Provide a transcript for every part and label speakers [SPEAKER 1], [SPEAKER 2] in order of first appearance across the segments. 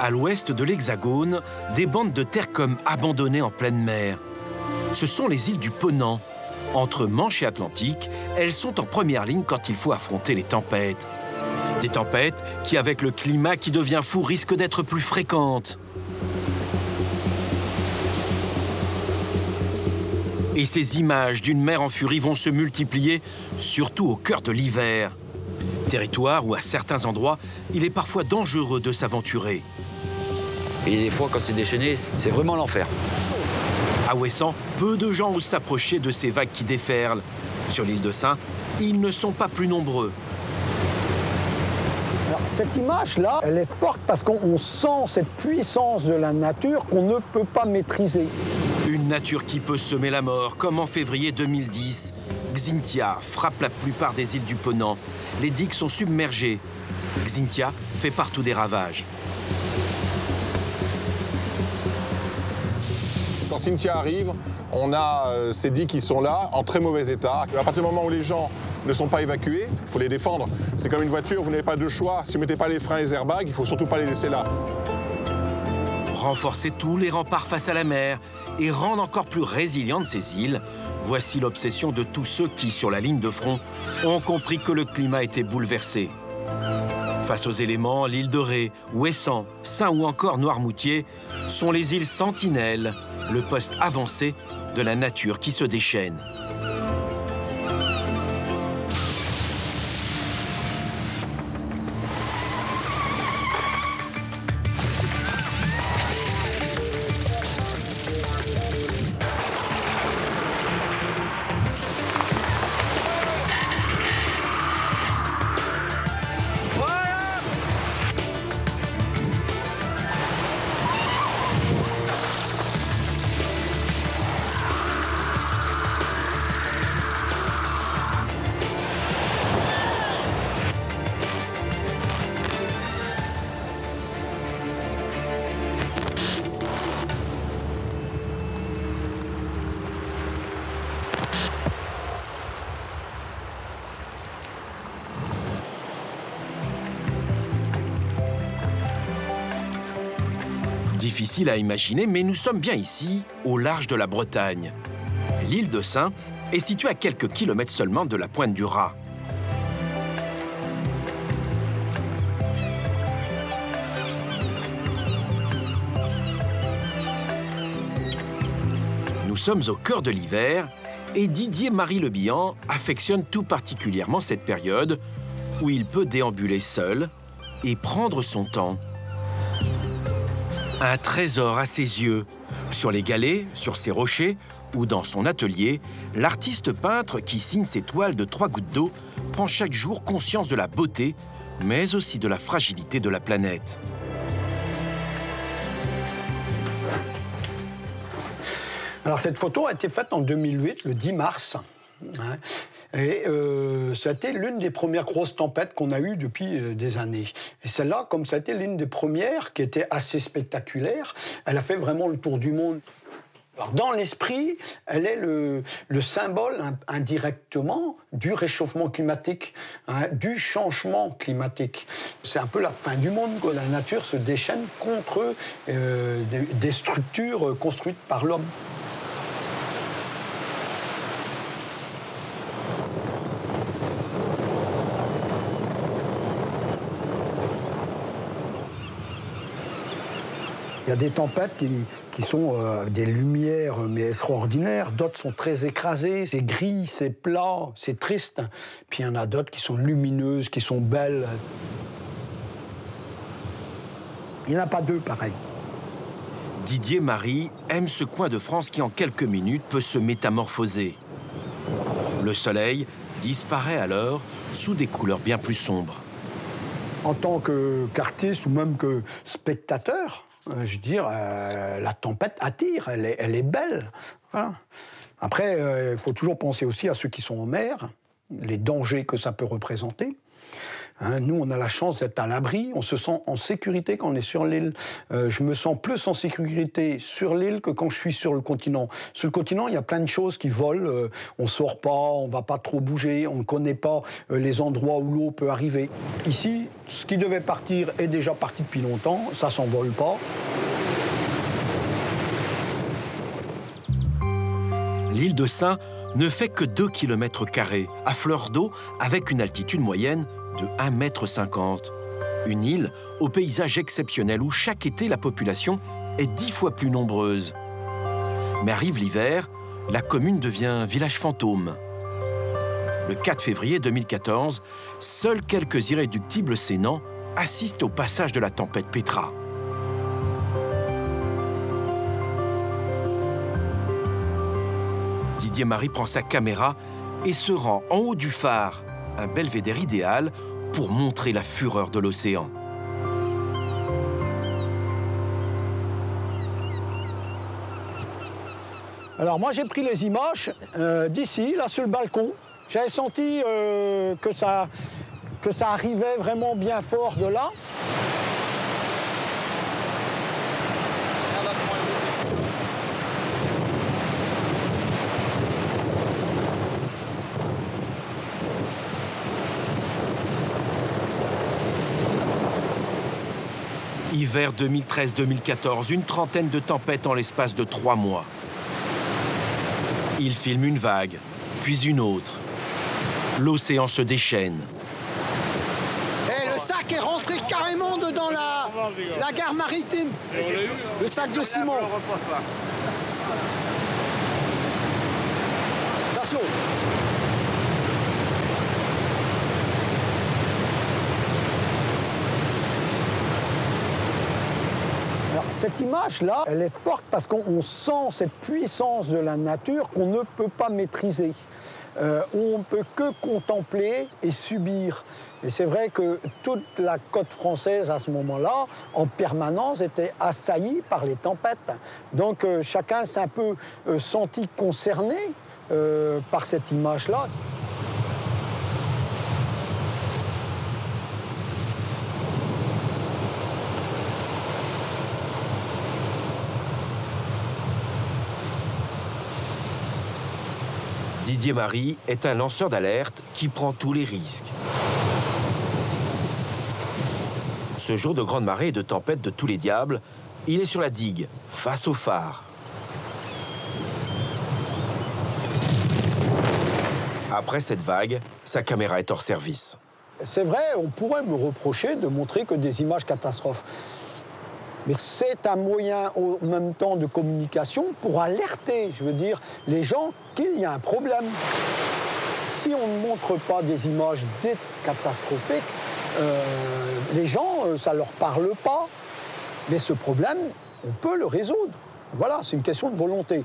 [SPEAKER 1] À l'ouest de l'Hexagone, des bandes de terre comme abandonnées en pleine mer. Ce sont les îles du Ponant. Entre Manche et Atlantique, elles sont en première ligne quand il faut affronter les tempêtes. Des tempêtes qui, avec le climat qui devient fou, risquent d'être plus fréquentes. Et ces images d'une mer en furie vont se multiplier, surtout au cœur de l'hiver. Territoire où, à certains endroits, il est parfois dangereux de s'aventurer.
[SPEAKER 2] Et des fois, quand c'est déchaîné, c'est vraiment l'enfer.
[SPEAKER 1] À Ouessant, peu de gens osent s'approcher de ces vagues qui déferlent. Sur l'île de Sein, ils ne sont pas plus nombreux.
[SPEAKER 3] Alors, cette image-là, elle est forte parce qu'on sent cette puissance de la nature qu'on ne peut pas maîtriser.
[SPEAKER 1] Une nature qui peut semer la mort, comme en février 2010. Xynthia frappe la plupart des îles du Ponant. Les digues sont submergées. Xynthia fait partout des ravages.
[SPEAKER 4] Quand Xynthia arrive, on a ces digues qui sont là, en très mauvais état. À partir du moment où les gens ne sont pas évacués, il faut les défendre. C'est comme une voiture, vous n'avez pas de choix. Si vous ne mettez pas les freins et les airbags, il ne faut surtout pas les laisser là.
[SPEAKER 1] Renforcer tous les remparts face à la mer et rendre encore plus résilientes ces îles, voici l'obsession de tous ceux qui, sur la ligne de front, ont compris que le climat était bouleversé. Face aux éléments, l'île de Ré, Ouessant, Sein ou encore Noirmoutier sont les îles sentinelles, le poste avancé de la nature qui se déchaîne. Difficile à imaginer, mais nous sommes bien ici, au large de la Bretagne. L'île de Sein est située à quelques kilomètres seulement de la pointe du Raz. Nous sommes au cœur de l'hiver et Didier Marie-Le Bihan affectionne tout particulièrement cette période où il peut déambuler seul et prendre son temps. Un trésor à ses yeux. Sur les galets, sur ses rochers ou dans son atelier, l'artiste peintre qui signe ses toiles de 3 gouttes d'eau prend chaque jour conscience de la beauté, mais aussi de la fragilité de la planète.
[SPEAKER 3] Alors cette photo a été faite en 2008, le 10 mars. Et ça a été l'une des premières grosses tempêtes qu'on a eues depuis des années. Et celle-là, comme ça a été l'une des premières, qui était assez spectaculaire, elle a fait vraiment le tour du monde. Alors, dans l'esprit, elle est le symbole indirectement du réchauffement climatique, du changement climatique. C'est un peu la fin du monde, quoi. La nature se déchaîne contre des structures construites par l'homme. Il y a des tempêtes qui sont des lumières mais extraordinaires, d'autres sont très écrasées, c'est gris, c'est plat, c'est triste. Puis il y en a d'autres qui sont lumineuses, qui sont belles. Il n'y en a pas deux pareils.
[SPEAKER 1] Didier Marie aime ce coin de France qui en quelques minutes peut se métamorphoser. Le soleil disparaît alors sous des couleurs bien plus sombres.
[SPEAKER 3] En tant qu'artiste ou même que spectateur, je veux dire, la tempête attire, elle est belle. Voilà. Après, il faut toujours penser aussi à ceux qui sont en mer, les dangers que ça peut représenter. Hein, nous, on a la chance d'être à l'abri, on se sent en sécurité quand on est sur l'île. Je me sens plus en sécurité sur l'île que quand je suis sur le continent. Sur le continent, il y a plein de choses qui volent. On ne sort pas, on ne va pas trop bouger, on ne connaît pas les endroits où l'eau peut arriver. Ici, ce qui devait partir est déjà parti depuis longtemps, ça ne s'envole pas.
[SPEAKER 1] L'île de Sein ne fait que 2 km², à fleur d'eau, avec une altitude moyenne de 1,50 m. Une île au paysage exceptionnel où chaque été la population est 10 fois plus nombreuse. Mais arrive l'hiver, la commune devient village fantôme. Le 4 février 2014, seuls quelques irréductibles sénans assistent au passage de la tempête Petra. Didier Marie prend sa caméra et se rend en haut du phare, un belvédère idéal pour montrer la fureur de l'océan.
[SPEAKER 3] Alors moi j'ai pris les images d'ici, là sur le balcon. J'avais senti que ça arrivait vraiment bien fort de là.
[SPEAKER 1] Hiver 2013-2014, une trentaine de tempêtes en l'espace de 3 mois. Il filme une vague, puis une autre. L'océan se déchaîne.
[SPEAKER 3] Et le sac est rentré carrément dedans la gare maritime. Le sac de ciment. Attention. Cette image-là, elle est forte parce qu'on sent cette puissance de la nature qu'on ne peut pas maîtriser. On ne peut que contempler et subir. Et c'est vrai que toute la côte française, à ce moment-là, en permanence, était assaillie par les tempêtes. Donc chacun s'est un peu senti concerné par cette image-là.
[SPEAKER 1] Didier Marie est un lanceur d'alerte qui prend tous les risques. Ce jour de grande marée et de tempête de tous les diables, il est sur la digue, face au phare. Après cette vague, sa caméra est hors service.
[SPEAKER 3] C'est vrai, on pourrait me reprocher de montrer que des images catastrophes. Mais c'est un moyen en même temps de communication pour alerter, je veux dire, les gens qu'il y a un problème. Si on ne montre pas des images catastrophiques, les gens, ça ne leur parle pas. Mais ce problème, on peut le résoudre. Voilà, c'est une question de volonté.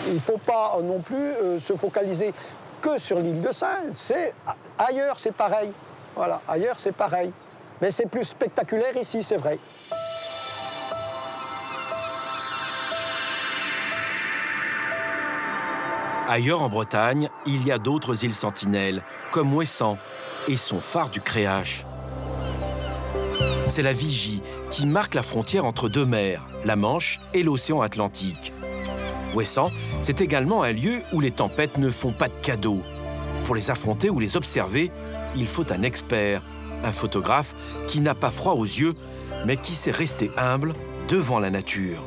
[SPEAKER 3] Il ne faut pas non plus se focaliser que sur l'île de Sein. Ailleurs, c'est pareil. Voilà, ailleurs, c'est pareil. Mais c'est plus spectaculaire ici, c'est vrai.
[SPEAKER 1] Ailleurs en Bretagne, il y a d'autres îles sentinelles, comme Ouessant et son phare du Créache. C'est la Vigie qui marque la frontière entre deux mers, la Manche et l'océan Atlantique. Ouessant, c'est également un lieu où les tempêtes ne font pas de cadeaux. Pour les affronter ou les observer, il faut un expert, un photographe qui n'a pas froid aux yeux, mais qui sait rester humble devant la nature.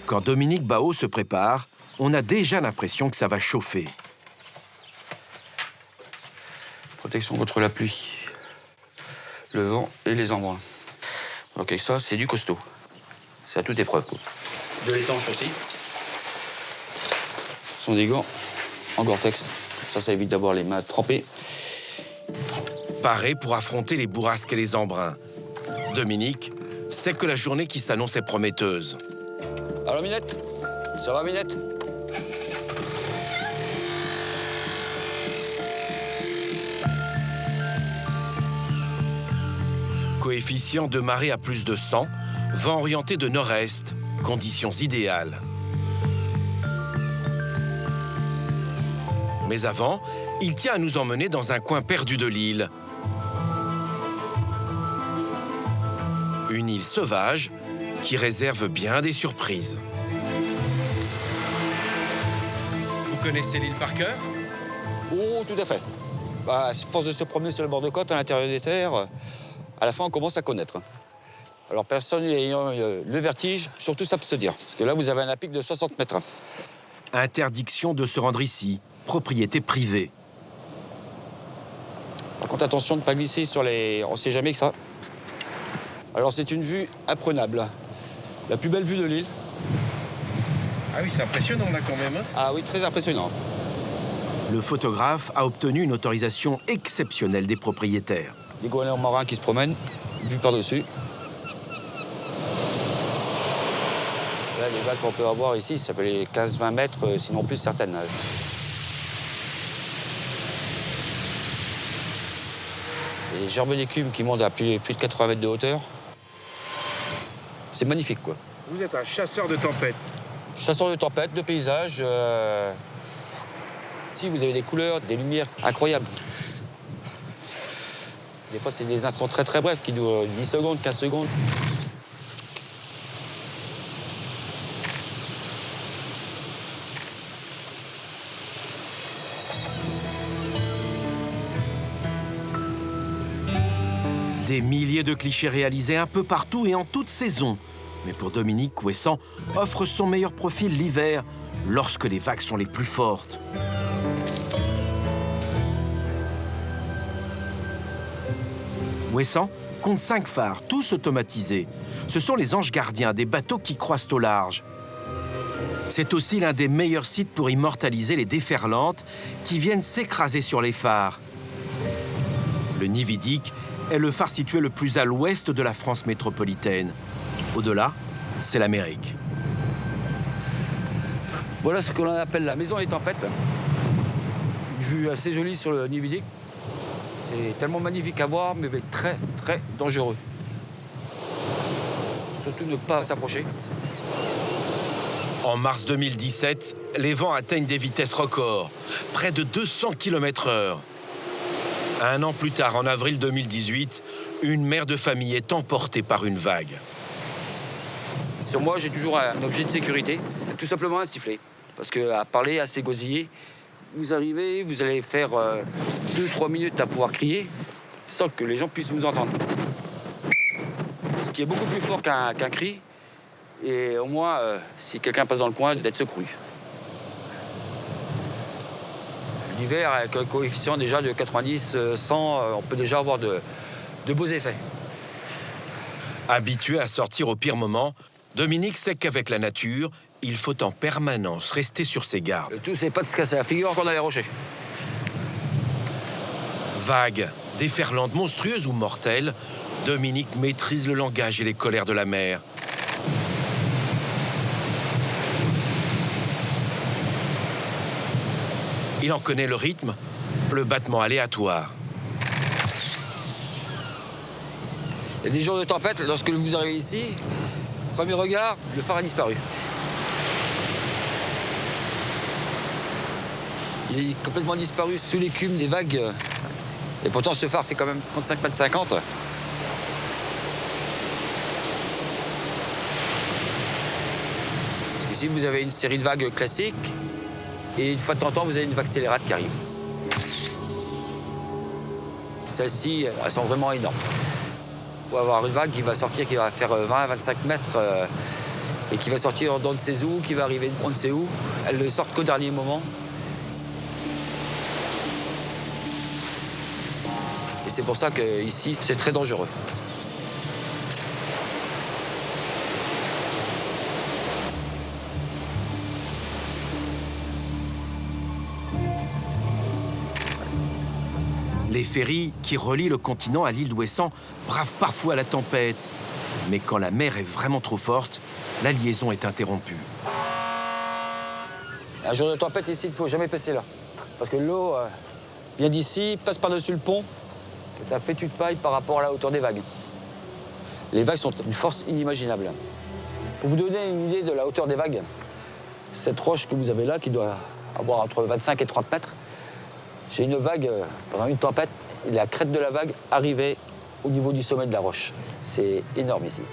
[SPEAKER 1] Quand Dominique Baot se prépare, on a déjà l'impression que ça va chauffer.
[SPEAKER 2] Protection contre la pluie, le vent et les embruns. Ok, ça, c'est du costaud. C'est à toute épreuve, quoi. De l'étanche aussi. Ce sont des gants en Gore-Tex. Ça évite d'avoir les mains trempées.
[SPEAKER 1] Paré pour affronter les bourrasques et les embruns. Dominique sait que la journée qui s'annonce est prometteuse.
[SPEAKER 2] Alors, Minette? Ça va, Minette?
[SPEAKER 1] Coefficient de marée à plus de 100, vent orienté de nord-est, conditions idéales. Mais avant, il tient à nous emmener dans un coin perdu de l'île. Une île sauvage qui réserve bien des surprises. Vous connaissez l'île par cœur?
[SPEAKER 2] Oh, tout à fait. Bah, à force de se promener sur le bord de côte, à l'intérieur des terres, à la fin, on commence à connaître. Alors, personne ayant le vertige, surtout s'abstenir. Parce que là, vous avez un pic de 60 mètres.
[SPEAKER 1] Interdiction de se rendre ici, propriété privée.
[SPEAKER 2] Par contre, attention de ne pas glisser sur les... On ne sait jamais que ça. Alors, c'est une vue imprenable. La plus belle vue de l'île.
[SPEAKER 1] Ah oui, c'est impressionnant là quand même.
[SPEAKER 2] Ah oui, très impressionnant.
[SPEAKER 1] Le photographe a obtenu une autorisation exceptionnelle des propriétaires.
[SPEAKER 2] Des goélands marins qui se promènent, vue par-dessus. Là, les vagues qu'on peut avoir ici, ça peut les 15-20 mètres, sinon plus certaines. Les gerbes d'écume qui montent à plus de 80 mètres de hauteur. C'est magnifique, quoi.
[SPEAKER 1] Vous êtes un chasseur de tempêtes.
[SPEAKER 2] Chasseur de tempêtes, de paysages. Si, vous avez des couleurs, des lumières incroyables. Des fois, c'est des instants très très brefs qui durent 10 secondes, 15 secondes.
[SPEAKER 1] Des milliers de clichés réalisés un peu partout et en toute saison. Mais pour Dominique, Ouessant offre son meilleur profil l'hiver, lorsque les vagues sont les plus fortes. Ouessant compte 5 phares, tous automatisés. Ce sont les anges gardiens des bateaux qui croisent au large. C'est aussi l'un des meilleurs sites pour immortaliser les déferlantes qui viennent s'écraser sur les phares. Le Nividic est le phare situé le plus à l'ouest de la France métropolitaine. Au-delà, c'est l'Amérique.
[SPEAKER 2] Voilà ce que l'on appelle la maison des tempêtes. Une vue assez jolie sur le Nividic. C'est tellement magnifique à voir, mais très, très dangereux. Surtout ne pas s'approcher.
[SPEAKER 1] En mars 2017, les vents atteignent des vitesses records, près de 200 km/h. Un an plus tard, en avril 2018, une mère de famille est emportée par une vague.
[SPEAKER 2] Sur moi, j'ai toujours un objet de sécurité, tout simplement un sifflet. Parce qu'à parler, à s'égosiller, vous arrivez, vous allez faire 2-3 minutes à pouvoir crier sans que les gens puissent vous entendre. Ce qui est beaucoup plus fort qu'un cri. Et au moins, si quelqu'un passe dans le coin, d'être secouru. L'hiver, avec un coefficient déjà de 90-100, on peut déjà avoir de beaux effets.
[SPEAKER 1] Habitué à sortir au pire moment, Dominique sait qu'avec la nature, il faut en permanence rester sur ses gardes.
[SPEAKER 2] Le tout, c'est pas de se casser la figure quand on a les rochers.
[SPEAKER 1] Vagues, déferlantes monstrueuses ou mortelles, Dominique maîtrise le langage et les colères de la mer. Il en connaît le rythme, le battement aléatoire.
[SPEAKER 2] Il y a des jours de tempête, lorsque vous arrivez ici, premier regard, le phare a disparu. Il est complètement disparu sous l'écume des vagues. Et pourtant, ce phare fait quand même 35,50 mètres. Parce qu'ici, vous avez une série de vagues classiques. Et une fois de temps en temps, vous avez une vague scélérate qui arrive. Celles-ci, elles sont vraiment énormes. Il faut avoir une vague qui va sortir, qui va faire 20-25 mètres et qui va sortir d'on ne sait où, qui va arriver on ne sait où. Elles ne sortent qu'au dernier moment. Et c'est pour ça qu'ici, c'est très dangereux.
[SPEAKER 1] Les ferries qui relient le continent à l'île d'Ouessant bravent parfois la tempête. Mais quand la mer est vraiment trop forte, la liaison est interrompue.
[SPEAKER 2] Un jour de tempête ici, il ne faut jamais passer là. Parce que l'eau vient d'ici, passe par-dessus le pont, c'est un fétu de paille par rapport à la hauteur des vagues. Les vagues sont d'une force inimaginable. Pour vous donner une idée de la hauteur des vagues, cette roche que vous avez là, qui doit avoir entre 25 et 30 mètres, J'ai une vague, pendant une tempête, la crête de la vague arrivait au niveau du sommet de la roche. C'est énorme ici.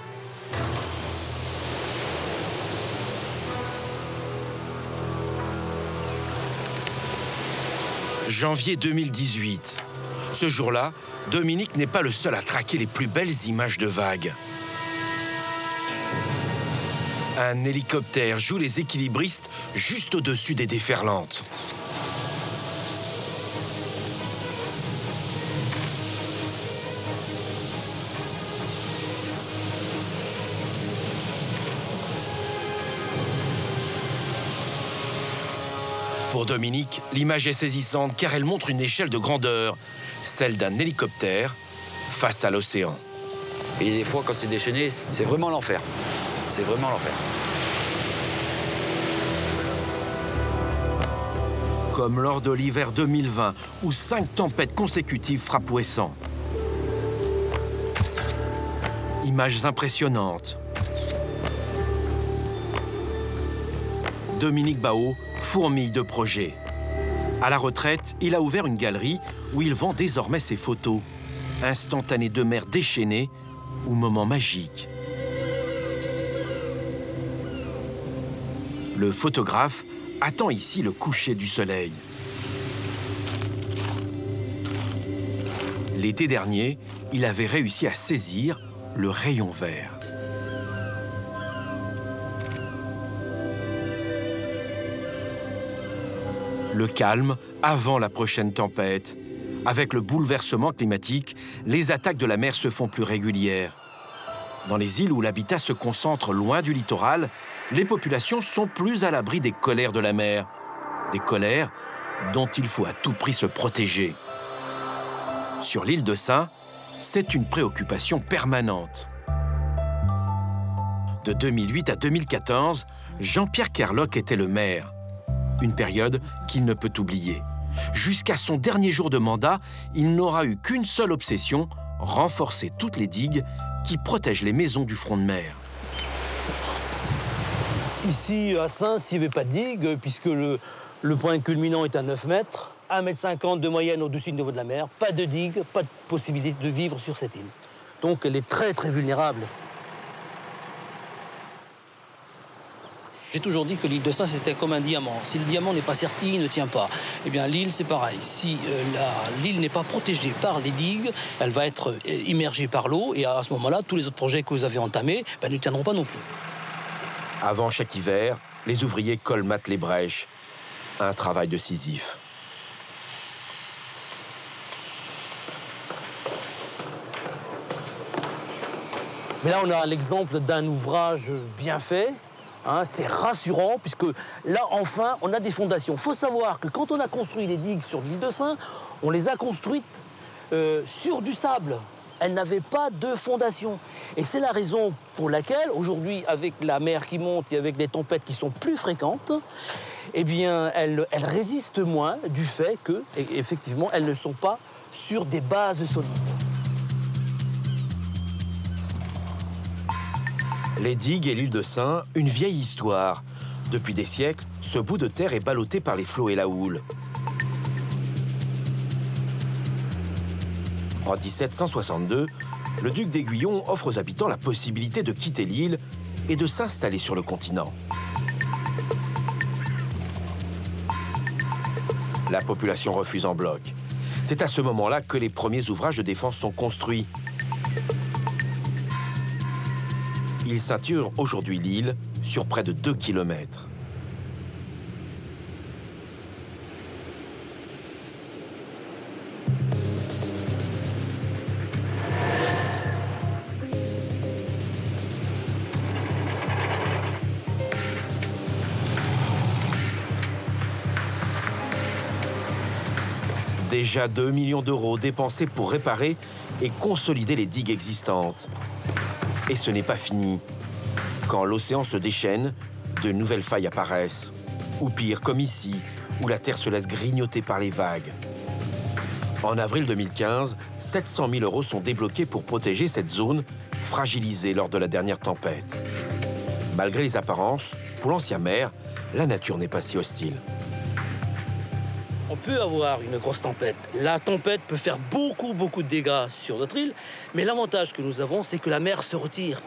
[SPEAKER 1] Janvier 2018. Ce jour-là, Dominique n'est pas le seul à traquer les plus belles images de vagues. Un hélicoptère joue les équilibristes juste au-dessus des déferlantes. Pour Dominique, l'image est saisissante car elle montre une échelle de grandeur, celle d'un hélicoptère face à l'océan.
[SPEAKER 2] Et des fois, quand c'est déchaîné, c'est vraiment l'enfer. C'est vraiment l'enfer.
[SPEAKER 1] Comme lors de l'hiver 2020, où 5 tempêtes consécutives frappent Ouessant. Images impressionnantes. Dominique Baot fourmille de projets. À la retraite, il a ouvert une galerie où il vend désormais ses photos. Instantanés de mer déchaînés ou moments magiques. Le photographe attend ici le coucher du soleil. L'été dernier, il avait réussi à saisir le rayon vert. Le calme avant la prochaine tempête. Avec le bouleversement climatique, les attaques de la mer se font plus régulières. Dans les îles où l'habitat se concentre loin du littoral, les populations sont plus à l'abri des colères de la mer. Des colères dont il faut à tout prix se protéger. Sur l'île de Sein, c'est une préoccupation permanente. De 2008 à 2014, Jean-Pierre Kerlock était le maire. Une période qu'il ne peut oublier. Jusqu'à son dernier jour de mandat, il n'aura eu qu'une seule obsession, renforcer toutes les digues qui protègent les maisons du front de mer.
[SPEAKER 5] Ici, à Sein, s'il n'y avait pas de digue, puisque le point culminant est à 9 mètres, 1,50 m de moyenne au-dessus du niveau de la mer, pas de digue, pas de possibilité de vivre sur cette île. Donc elle est très très vulnérable. J'ai toujours dit que l'île de Sein, c'était comme un diamant. Si le diamant n'est pas serti, il ne tient pas. Eh bien, l'île, c'est pareil. Si l'île n'est pas protégée par les digues, elle va être immergée par l'eau. Et à ce moment-là, tous les autres projets que vous avez entamés ne tiendront pas non plus.
[SPEAKER 1] Avant chaque hiver, les ouvriers colmatent les brèches. Un travail de Sisyphe.
[SPEAKER 5] Mais là, on a l'exemple d'un ouvrage bien fait. Hein, c'est rassurant, puisque là, enfin, on a des fondations. Il faut savoir que quand on a construit les digues sur l'île de Sein, on les a construites sur du sable. Elles n'avaient pas de fondation. Et c'est la raison pour laquelle, aujourd'hui, avec la mer qui monte et avec des tempêtes qui sont plus fréquentes, eh bien, elles résistent moins du fait que, effectivement, elles ne sont pas sur des bases solides.
[SPEAKER 1] Les digues et l'île de Sein, une vieille histoire. Depuis des siècles, ce bout de terre est ballotté par les flots et la houle. En 1762, le duc d'Aiguillon offre aux habitants la possibilité de quitter l'île et de s'installer sur le continent. La population refuse en bloc. C'est à ce moment-là que les premiers ouvrages de défense sont construits. Ils ceinturent aujourd'hui l'île sur près de 2 km. Déjà 2 millions d'euros dépensés pour réparer et consolider les digues existantes. Et ce n'est pas fini. Quand l'océan se déchaîne, de nouvelles failles apparaissent. Ou pire, comme ici, où la terre se laisse grignoter par les vagues. En avril 2015, 700 000 € sont débloqués pour protéger cette zone fragilisée lors de la dernière tempête. Malgré les apparences, pour l'ancien maire, la nature n'est pas si hostile.
[SPEAKER 5] On peut avoir une grosse tempête. La tempête peut faire beaucoup de dégâts sur notre île, mais l'avantage que nous avons, c'est que la mer se retire.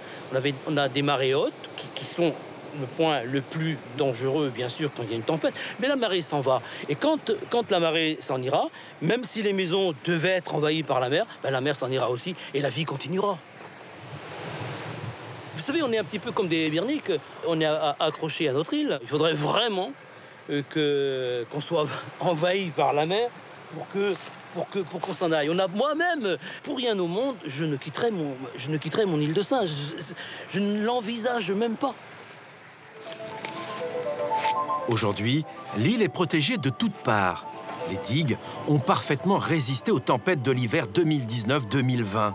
[SPEAKER 5] On a des marées hautes qui sont le point le plus dangereux, bien sûr, quand il y a une tempête, mais la marée s'en va. Et quand la marée s'en ira, même si les maisons devaient être envahies par la mer s'en ira aussi et la vie continuera. Vous savez, on est un petit peu comme des Berniques, on est accroché à notre île. Il faudrait vraiment qu'on soit envahi par la mer pour qu'on s'en aille. Moi-même, pour rien au monde, je ne quitterai mon île de Sein. Je ne l'envisage même pas.
[SPEAKER 1] Aujourd'hui, l'île est protégée de toutes parts. Les digues ont parfaitement résisté aux tempêtes de l'hiver 2019-2020.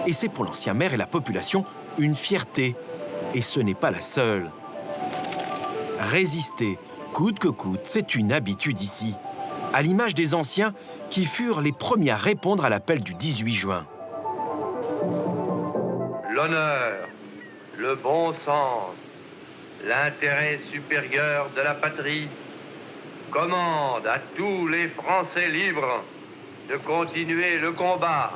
[SPEAKER 1] Et c'est pour l'ancien maire et la population une fierté. Et ce n'est pas la seule. Résister, coûte que coûte, c'est une habitude ici. À l'image des anciens qui furent les premiers à répondre à l'appel du 18 juin.
[SPEAKER 6] L'honneur, le bon sens, l'intérêt supérieur de la patrie commande à tous les Français libres de continuer le combat.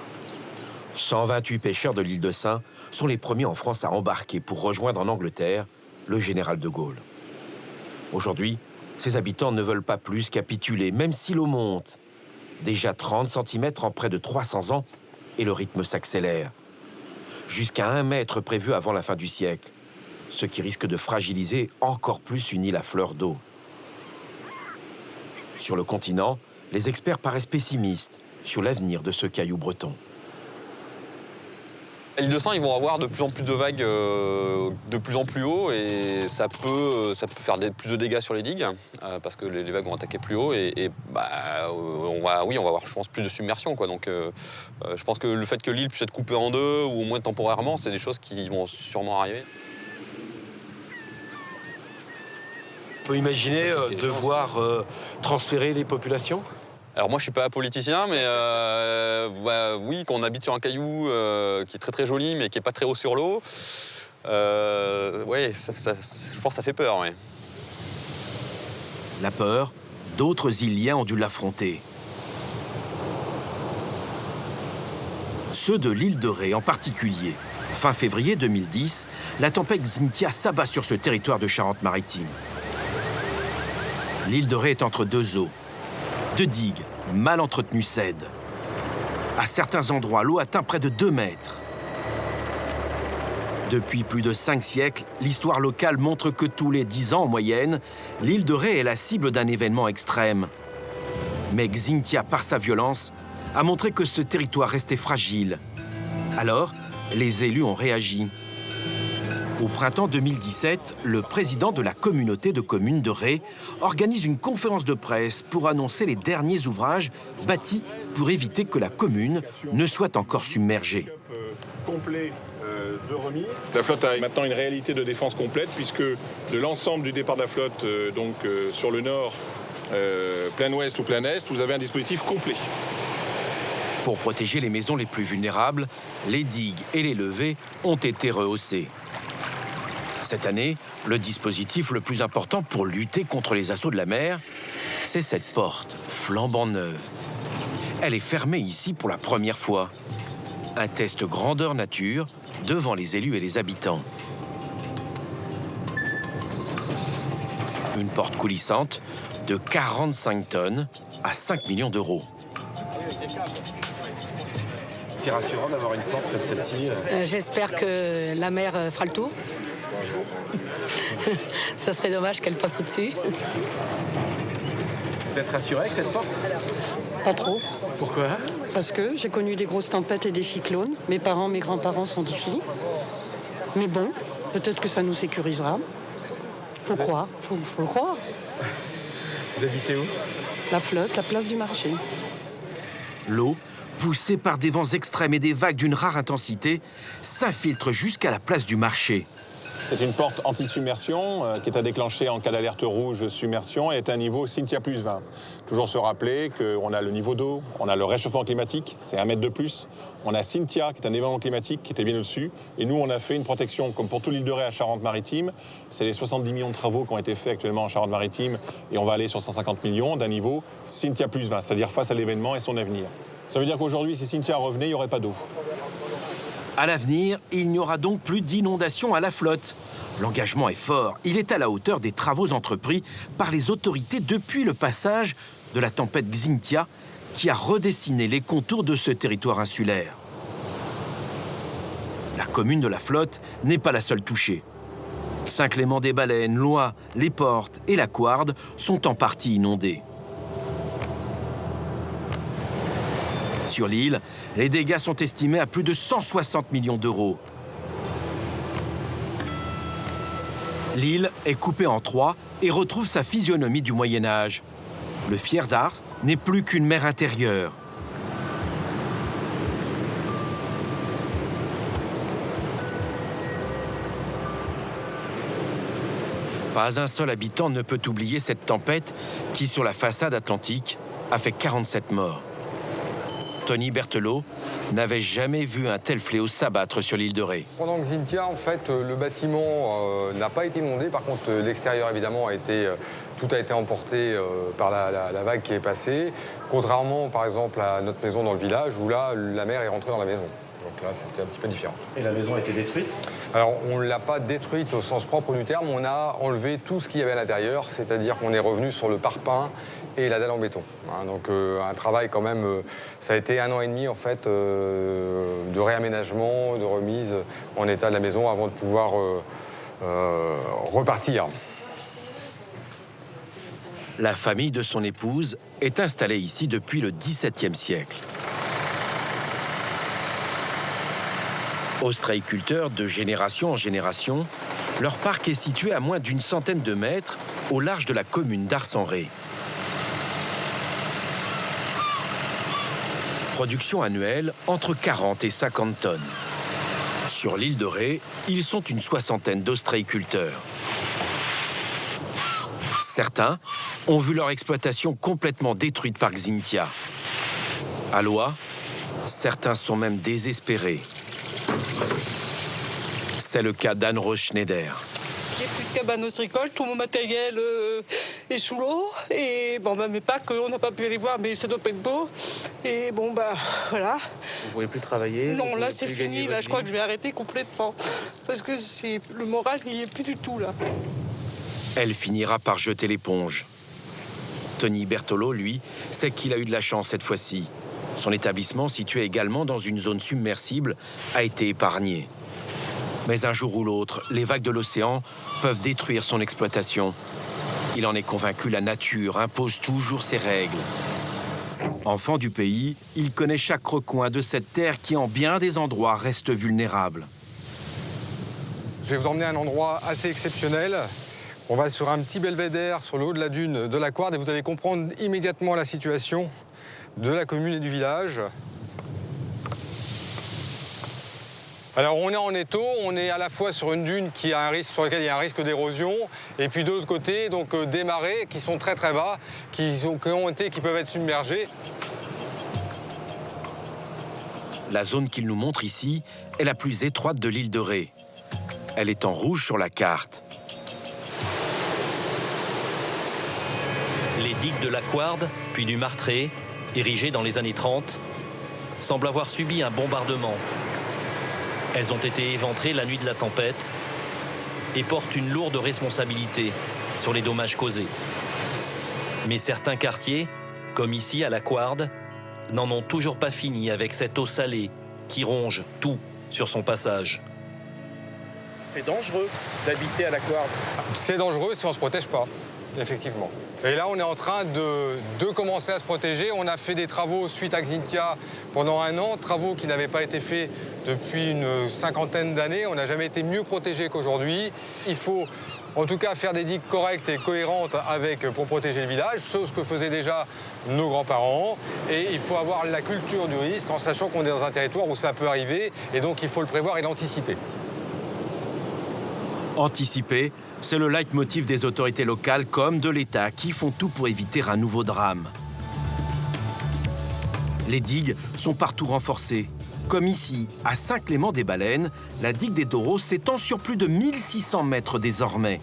[SPEAKER 1] 128 pêcheurs de l'île de Sein sont les premiers en France à embarquer pour rejoindre en Angleterre le général de Gaulle. Aujourd'hui, ces habitants ne veulent pas plus capituler, même si l'eau monte. Déjà 30 cm en près de 300 ans, et le rythme s'accélère. Jusqu'à 1 mètre prévu avant la fin du siècle, ce qui risque de fragiliser encore plus une île à fleur d'eau. Sur le continent, les experts paraissent pessimistes sur l'avenir de ce caillou breton.
[SPEAKER 7] À l'île de Sein, ils vont avoir de plus en plus de vagues de plus en plus haut et ça peut faire plus de dégâts sur les digues parce que les vagues vont attaquer plus haut on va avoir, je pense, plus de submersion, quoi. Donc, je pense que le fait que l'île puisse être coupée en deux ou au moins temporairement, c'est des choses qui vont sûrement arriver.
[SPEAKER 8] On peut imaginer devoir transférer les populations ?
[SPEAKER 7] Alors moi, je suis pas politicien, mais oui, quand on habite sur un caillou qui est très très joli, mais qui est pas très haut sur l'eau, ouais, je pense que ça fait peur, ouais.
[SPEAKER 1] La peur, d'autres Iliens ont dû l'affronter. Ceux de l'île de Ré en particulier. Fin février 2010, la tempête Xynthia s'abat sur ce territoire de Charente-Maritime. L'île de Ré est entre deux eaux. Deux digues, mal entretenues, cèdent. À certains endroits, l'eau atteint près de 2 mètres. Depuis plus de 5 siècles, l'histoire locale montre que tous les 10 ans en moyenne, l'île de Ré est la cible d'un événement extrême. Mais Xynthia, par sa violence, a montré que ce territoire restait fragile. Alors, les élus ont réagi. Au printemps 2017, le président de la communauté de communes de Ré organise une conférence de presse pour annoncer les derniers ouvrages bâtis pour éviter que la commune ne soit encore submergée.
[SPEAKER 4] La flotte a maintenant une réalité de défense complète puisque de l'ensemble du départ de la flotte, sur le nord, plein ouest ou plein est, vous avez un dispositif complet.
[SPEAKER 1] Pour protéger les maisons les plus vulnérables, les digues et les levées ont été rehaussées. Cette année, le dispositif le plus important pour lutter contre les assauts de la mer, c'est cette porte flambant neuve. Elle est fermée ici pour la première fois. Un test grandeur nature devant les élus et les habitants. Une porte coulissante de 45 tonnes à 5 millions d'euros.
[SPEAKER 8] C'est rassurant d'avoir une porte comme celle-ci.
[SPEAKER 9] J'espère que la mer fera le tour. Ça serait dommage qu'elle passe au-dessus.
[SPEAKER 8] Vous êtes rassuré avec cette porte ?
[SPEAKER 10] Pas trop.
[SPEAKER 8] Pourquoi ?
[SPEAKER 10] Parce que j'ai connu des grosses tempêtes et des cyclones. Mes parents, mes grands-parents sont d'ici. Mais bon, peut-être que ça nous sécurisera. Faut croire, faut le croire.
[SPEAKER 8] Vous habitez où ?
[SPEAKER 10] La flotte, la place du marché.
[SPEAKER 1] L'eau, poussée par des vents extrêmes et des vagues d'une rare intensité, s'infiltre jusqu'à la place du marché.
[SPEAKER 4] C'est une porte anti-submersion qui est à déclencher en cas d'alerte rouge submersion et est à un niveau Cynthia plus 20. Toujours se rappeler qu'on a le niveau d'eau, on a le réchauffement climatique, c'est 1 mètre de plus. On a Cynthia qui est un événement climatique qui était bien au-dessus. Et nous, on a fait une protection comme pour toute l'île de Ré à Charente-Maritime. C'est les 70 millions de travaux qui ont été faits actuellement en Charente-Maritime et on va aller sur 150 millions d'un niveau Cynthia plus 20, c'est-à-dire face à l'événement et son avenir. Ça veut dire qu'aujourd'hui, si Cynthia revenait, il n'y aurait pas d'eau.
[SPEAKER 1] À l'avenir, il n'y aura donc plus d'inondations à la flotte. L'engagement est fort. Il est à la hauteur des travaux entrepris par les autorités depuis le passage de la tempête Xynthia qui a redessiné les contours de ce territoire insulaire. La commune de la Flotte n'est pas la seule touchée. Saint-Clément-des-Baleines, Loing, Les Portes et la Couarde sont en partie inondés. Sur l'île, les dégâts sont estimés à plus de 160 millions d'euros. L'île est coupée en 3 et retrouve sa physionomie du Moyen-Âge. Le Fier d'Ars n'est plus qu'une mer intérieure. Pas un seul habitant ne peut oublier cette tempête qui, sur la façade atlantique, a fait 47 morts. Tony Berthelot n'avait jamais vu un tel fléau s'abattre sur l'île de Ré.
[SPEAKER 11] Pendant Xynthia, en fait, le bâtiment n'a pas été inondé. Par contre, l'extérieur, évidemment, tout a été emporté par la vague qui est passée. Contrairement, par exemple, à notre maison dans le village, où là, la mer est rentrée dans la maison. Donc là, c'était un petit peu différent.
[SPEAKER 8] Et la maison a été détruite?
[SPEAKER 11] Alors, on ne l'a pas détruite au sens propre du terme. On a enlevé tout ce qu'il y avait à l'intérieur, c'est-à-dire qu'on est revenu sur le parpaing et la dalle en béton. Donc un travail quand même, ça a été 1 an et demi en fait de réaménagement, de remise en état de la maison avant de pouvoir repartir.
[SPEAKER 1] La famille de son épouse est installée ici depuis le XVIIe siècle. Ostréiculteurs de génération en génération, leur parc est situé à moins d'une centaine de mètres au large de la commune d'Ars-en-Ré. Production annuelle entre 40 et 50 tonnes. Sur l'île de Ré, ils sont une soixantaine d'ostréiculteurs. Certains ont vu leur exploitation complètement détruite par Xynthia. À Loing, certains sont même désespérés. C'est le cas d'Anne Roche-Schneider.
[SPEAKER 12] J'ai plus de cabane ostricole, tout mon matériel est sous l'eau. Et bon, mes packs, on n'a pas pu les voir, mais ça doit pas être beau. Et bon, voilà.
[SPEAKER 5] Vous ne pouvez plus travailler?
[SPEAKER 12] Non, là, c'est fini. Là, je crois que je vais arrêter complètement. Parce que le moral, il n'y est plus du tout, là.
[SPEAKER 1] Elle finira par jeter l'éponge. Tony Berthelot, lui, sait qu'il a eu de la chance cette fois-ci. Son établissement, situé également dans une zone submersible, a été épargné. Mais un jour ou l'autre, les vagues de l'océan peuvent détruire son exploitation. Il en est convaincu, la nature impose toujours ses règles. Enfant du pays, il connaît chaque recoin de cette terre qui, en bien des endroits, reste vulnérable.
[SPEAKER 11] Je vais vous emmener à un endroit assez exceptionnel. On va sur un petit belvédère sur le haut de la dune de la Couarde et vous allez comprendre immédiatement la situation de la commune et du village. Alors on est en étau, on est à la fois sur une dune qui a un risque, sur laquelle il y a un risque d'érosion, et puis de l'autre côté, donc des marais qui sont très très bas, qui peuvent être submergés.
[SPEAKER 1] La zone qu'il nous montre ici est la plus étroite de l'île de Ré. Elle est en rouge sur la carte.
[SPEAKER 13] Les digues de la Couarde, puis du Martré, érigées dans les années 30, semblent avoir subi un bombardement. Elles ont été éventrées la nuit de la tempête et portent une lourde responsabilité sur les dommages causés. Mais certains quartiers, comme ici à la Couarde, n'en ont toujours pas fini avec cette eau salée qui ronge tout sur son passage.
[SPEAKER 8] C'est dangereux d'habiter à la Couarde.
[SPEAKER 11] C'est dangereux si on ne se protège pas, effectivement. Et là, on est en train de commencer à se protéger. On a fait des travaux suite à Xynthia pendant 1 an, travaux qui n'avaient pas été faits depuis une 50aine d'années. On n'a jamais été mieux protégé qu'aujourd'hui. Il faut en tout cas faire des digues correctes et cohérentes pour protéger le village, chose que faisaient déjà nos grands-parents. Et il faut avoir la culture du risque en sachant qu'on est dans un territoire où ça peut arriver. Et donc, il faut le prévoir et l'anticiper.
[SPEAKER 1] Anticiper, c'est le leitmotiv des autorités locales comme de l'État qui font tout pour éviter un nouveau drame. Les digues sont partout renforcées. Comme ici, à Saint-Clément-des-Baleines, la digue des Doros s'étend sur plus de 1600 mètres désormais.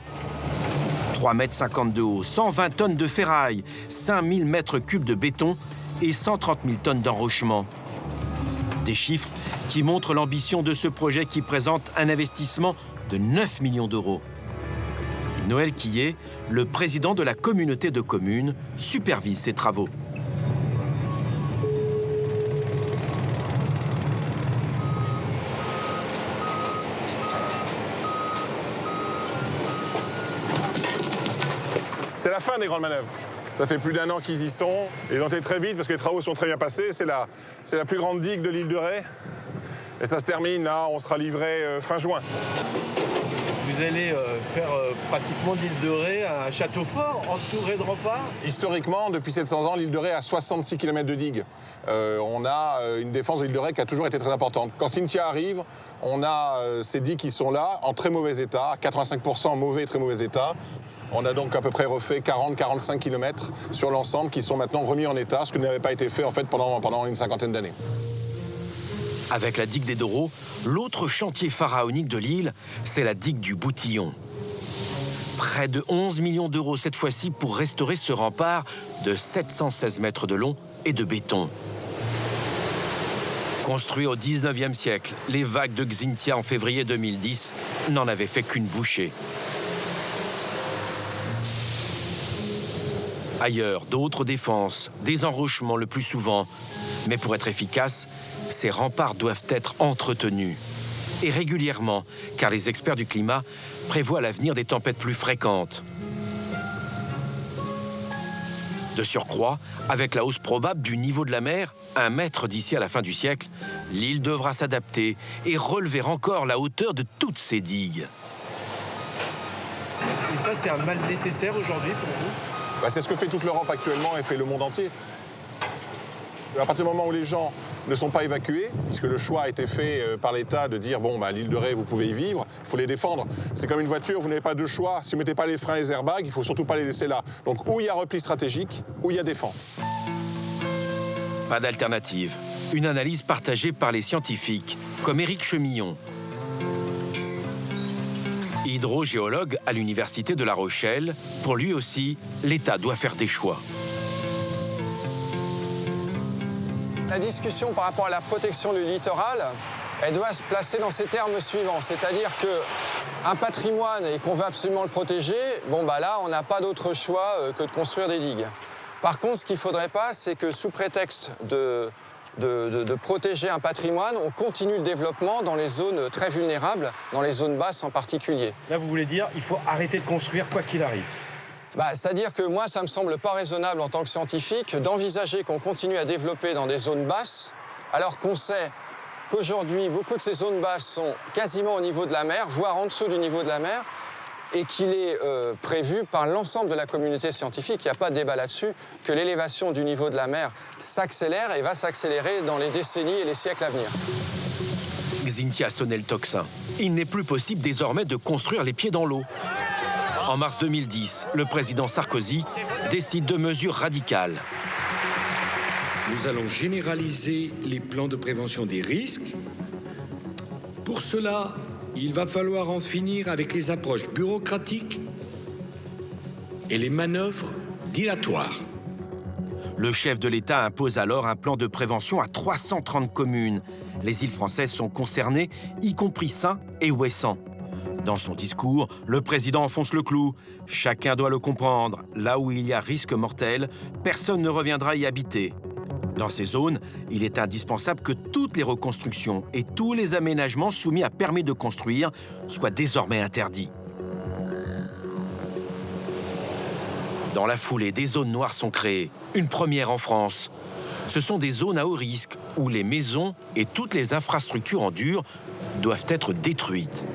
[SPEAKER 1] 3,50 m de haut, 120 tonnes de ferraille, 5000 mètres cubes de béton et 130 000 tonnes d'enrochement. Des chiffres qui montrent l'ambition de ce projet qui présente un investissement de 9 millions d'euros. Noël Quillet, le président de la communauté de communes, supervise ces travaux.
[SPEAKER 4] C'est la fin des grandes manœuvres. Ça fait plus d'1 an qu'ils y sont. Ils ont été très vite parce que les travaux sont très bien passés. C'est la plus grande digue de l'île de Ré. Et ça se termine, là, on sera livré fin juin.
[SPEAKER 8] Vous allez faire pratiquement l'île de Ré un château fort, entouré de remparts.
[SPEAKER 4] Historiquement, depuis 700 ans, l'île de Ré a 66 km de digue. On a une défense de l'île de Ré qui a toujours été très importante. Quand Cynthia arrive, on a ces digues qui sont là, en très mauvais état, 85% en mauvais et très mauvais état. On a donc à peu près refait 40-45 km sur l'ensemble qui sont maintenant remis en état, ce qui n'avait pas été fait en fait pendant une cinquantaine d'années.
[SPEAKER 1] Avec la digue des Doros, l'autre chantier pharaonique de l'île, c'est la digue du Boutillon. Près de 11 millions d'euros cette fois-ci pour restaurer ce rempart de 716 mètres de long et de béton. Construit au 19e siècle, les vagues de Xynthia en février 2010 n'en avaient fait qu'une bouchée. Ailleurs, d'autres défenses, des enrochements le plus souvent. Mais pour être efficaces, ces remparts doivent être entretenus. Et régulièrement, car les experts du climat prévoient à l'avenir des tempêtes plus fréquentes. De surcroît, avec la hausse probable du niveau de la mer, 1 mètre d'ici à la fin du siècle, l'île devra s'adapter et relever encore la hauteur de toutes ces digues.
[SPEAKER 8] Et ça, c'est un mal nécessaire aujourd'hui pour vous ?
[SPEAKER 4] C'est ce que fait toute l'Europe actuellement et fait le monde entier. À partir du moment où les gens ne sont pas évacués, puisque le choix a été fait par l'État de dire bon, l'île de Ré, vous pouvez y vivre, il faut les défendre. C'est comme une voiture, vous n'avez pas de choix. Si vous ne mettez pas les freins et les airbags, il ne faut surtout pas les laisser là. Donc, où il y a repli stratégique, où il y a défense.
[SPEAKER 1] Pas d'alternative. Une analyse partagée par les scientifiques, comme Éric Chemillon. Hydrogéologue à l'Université de La Rochelle, pour lui aussi, l'État doit faire des choix.
[SPEAKER 11] La discussion par rapport à la protection du littoral, elle doit se placer dans ces termes suivants. C'est-à-dire qu'un patrimoine et qu'on veut absolument le protéger, là, on n'a pas d'autre choix que de construire des digues. Par contre, ce qu'il ne faudrait pas, c'est que sous prétexte de protéger un patrimoine, on continue le développement dans les zones très vulnérables, dans les zones basses en particulier.
[SPEAKER 8] Là, vous voulez dire qu'il faut arrêter de construire quoi qu'il arrive.
[SPEAKER 11] C'est-à-dire que moi, ça ne me semble pas raisonnable en tant que scientifique d'envisager qu'on continue à développer dans des zones basses, alors qu'on sait qu'aujourd'hui, beaucoup de ces zones basses sont quasiment au niveau de la mer, voire en dessous du niveau de la mer, et qu'il est prévu par l'ensemble de la communauté scientifique, il n'y a pas de débat là-dessus, que l'élévation du niveau de la mer s'accélère et va s'accélérer dans les décennies et les siècles à venir.
[SPEAKER 1] Xynthia sonnait le tocsin. Il n'est plus possible désormais de construire les pieds dans l'eau. En mars 2010, le président Sarkozy décide de mesures radicales.
[SPEAKER 14] Nous allons généraliser les plans de prévention des risques. Pour cela, il va falloir en finir avec les approches bureaucratiques et les manœuvres dilatoires.
[SPEAKER 1] Le chef de l'État impose alors un plan de prévention à 330 communes. Les îles françaises sont concernées, y compris Saint et Ouessant. Dans son discours, le président enfonce le clou. Chacun doit le comprendre. Là où il y a risque mortel, personne ne reviendra y habiter. Dans ces zones, il est indispensable que toutes les reconstructions et tous les aménagements soumis à permis de construire soient désormais interdits. Dans la foulée, des zones noires sont créées, une première en France. Ce sont des zones à haut risque où les maisons et toutes les infrastructures en dur doivent être détruites.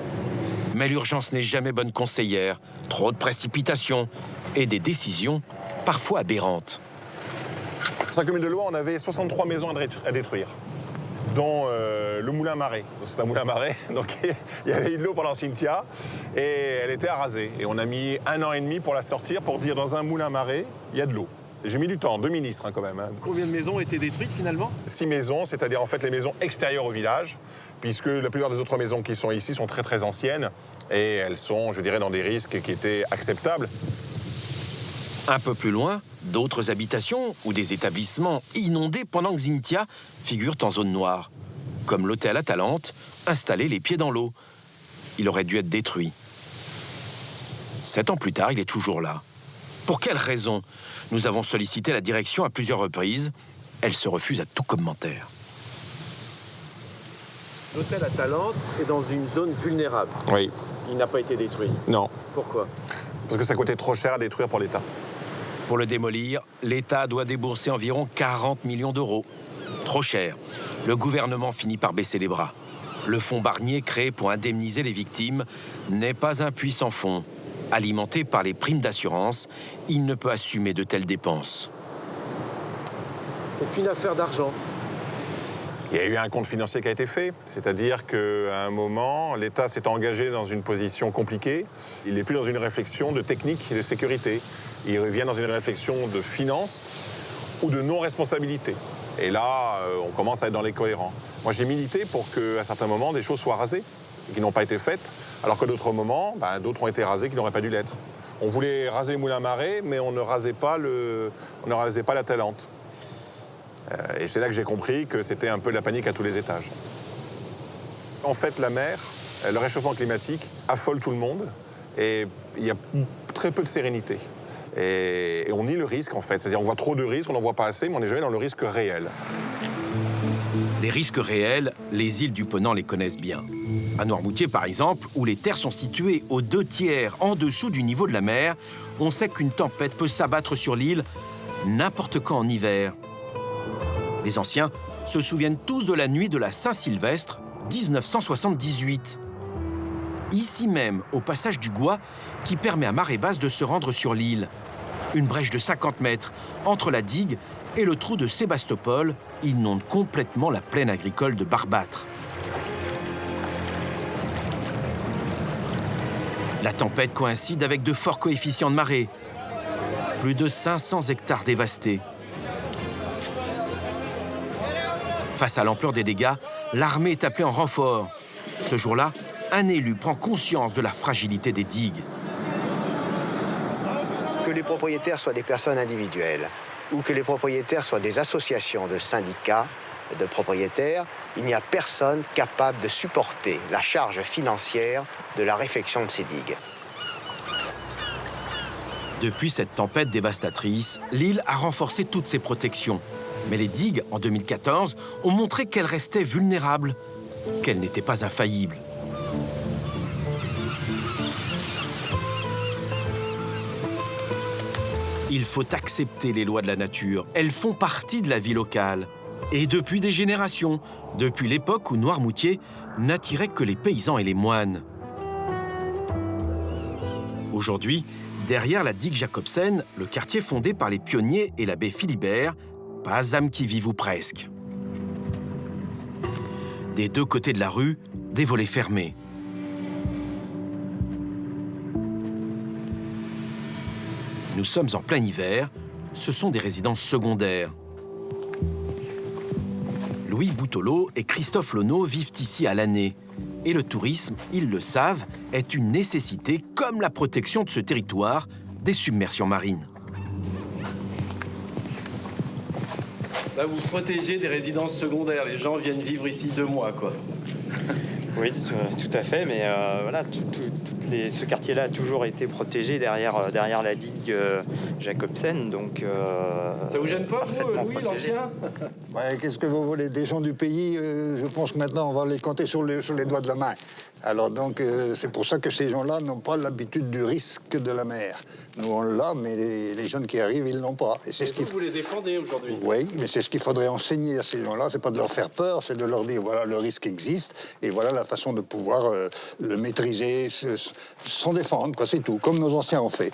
[SPEAKER 1] Mais l'urgence n'est jamais bonne conseillère. Trop de précipitations et des décisions parfois aberrantes.
[SPEAKER 4] Dans sa commune de Loire, on avait 63 maisons à détruire. dont le moulin Marais. C'est un moulin Marais, donc il y avait eu de l'eau pendant Cynthia, et elle était arasée. Et on a mis 1 an et demi pour la sortir, pour dire dans un moulin Marais, il y a de l'eau. J'ai mis du temps, 2 ministres quand même.
[SPEAKER 8] Combien de maisons ont été détruites finalement?
[SPEAKER 4] 6 maisons, c'est-à-dire en fait les maisons extérieures au village, puisque la plupart des autres maisons qui sont ici sont très très anciennes, et elles sont, je dirais, dans des risques qui étaient acceptables.
[SPEAKER 1] Un peu plus loin, d'autres habitations ou des établissements inondés pendant que Xynthia figurent en zone noire, comme l'hôtel Atalante, installé les pieds dans l'eau. Il aurait dû être détruit. 7 ans plus tard, il est toujours là. Pour quelle raison? Nous avons sollicité la direction à plusieurs reprises. Elle se refuse à tout commentaire.
[SPEAKER 8] L'hôtel Atalante est dans une zone vulnérable.
[SPEAKER 4] Oui.
[SPEAKER 8] Il n'a pas été détruit.
[SPEAKER 4] Non.
[SPEAKER 8] Pourquoi?
[SPEAKER 4] Parce que ça coûtait trop cher à détruire pour l'État.
[SPEAKER 1] Pour le démolir, l'État doit débourser environ 40 millions d'euros. Trop cher. Le gouvernement finit par baisser les bras. Le fonds Barnier, créé pour indemniser les victimes, n'est pas un puissant fonds. Alimenté par les primes d'assurance, il ne peut assumer de telles dépenses.
[SPEAKER 8] C'est une affaire d'argent.
[SPEAKER 4] Il y a eu un compte financier qui a été fait, c'est-à-dire qu'à un moment, l'État s'est engagé dans une position compliquée. Il n'est plus dans une réflexion de technique et de sécurité. Il revient dans une réflexion de finance ou de non-responsabilité. Et là, on commence à être dans les cohérents. Moi, j'ai milité pour qu'à certains moments, des choses soient rasées et qui n'ont pas été faites, alors que d'autres moments, d'autres ont été rasées qui n'auraient pas dû l'être. On voulait raser Moulin Marais, mais on ne rasait pas la Talente. Et c'est là que j'ai compris que c'était un peu la panique à tous les étages. En fait, la mer, le réchauffement climatique affole tout le monde et il y a très peu de sérénité. Et on nie le risque, en fait. C'est-à-dire on voit trop de risques, on n'en voit pas assez, mais on n'est jamais dans le risque réel.
[SPEAKER 1] Les risques réels, les îles du Ponant les connaissent bien. À Noirmoutier, par exemple, où les terres sont situées aux 2/3 en dessous du niveau de la mer, on sait qu'une tempête peut s'abattre sur l'île n'importe quand en hiver. Les anciens se souviennent tous de la nuit de la Saint-Sylvestre, 1978. Ici même, au passage du Gois, qui permet à marée basse de se rendre sur l'île. Une brèche de 50 mètres entre la digue et le trou de Sébastopol inonde complètement la plaine agricole de Barbâtre. La tempête coïncide avec de forts coefficients de marée. Plus de 500 hectares dévastés. Face à l'ampleur des dégâts, l'armée est appelée en renfort. Ce jour-là, un élu prend conscience de la fragilité des digues.
[SPEAKER 15] Que les propriétaires soient des personnes individuelles ou que les propriétaires soient des associations de syndicats de propriétaires, il n'y a personne capable de supporter la charge financière de la réfection de ces digues.
[SPEAKER 1] Depuis cette tempête dévastatrice, l'île a renforcé toutes ses protections. Mais les digues, en 2014, ont montré qu'elles restaient vulnérables, qu'elles n'étaient pas infaillibles. Il faut accepter les lois de la nature. Elles font partie de la vie locale. Et depuis des générations, depuis l'époque où Noirmoutier n'attirait que les paysans et les moines. Aujourd'hui, derrière la digue Jacobsen, le quartier fondé par les pionniers et l'abbé Philibert, pas âme qui vive ou presque. Des deux côtés de la rue, des volets fermés. Nous sommes en plein hiver, ce sont des résidences secondaires. Louis Boutolot et Christophe Lonneau vivent ici à l'année. Et le tourisme, ils le savent, est une nécessité comme la protection de ce territoire des submersions marines.
[SPEAKER 8] Là, vous protégez des résidences secondaires. Les gens viennent vivre ici 2 mois, quoi.
[SPEAKER 16] Oui, tout à fait, mais voilà, ce quartier-là a toujours été protégé derrière la digue Jacobsen, donc...
[SPEAKER 8] Ça vous gêne pas, vous, Louis, l'ancien?
[SPEAKER 17] Ouais, qu'est-ce que vous voulez? Des gens du pays, je pense que maintenant, on va les compter sur les doigts de la main. Alors donc, c'est pour ça que ces gens-là n'ont pas l'habitude du risque de la mer. Nous, on l'a, mais les jeunes qui arrivent, ils l'ont pas. Et c'est
[SPEAKER 8] vous les défendez aujourd'hui?
[SPEAKER 17] Oui, mais c'est ce qu'il faudrait enseigner à ces gens-là. C'est pas de leur faire peur, c'est de leur dire, voilà, le risque existe, et voilà la façon de pouvoir le maîtriser, s'en défendre, quoi, c'est tout, comme nos anciens ont fait.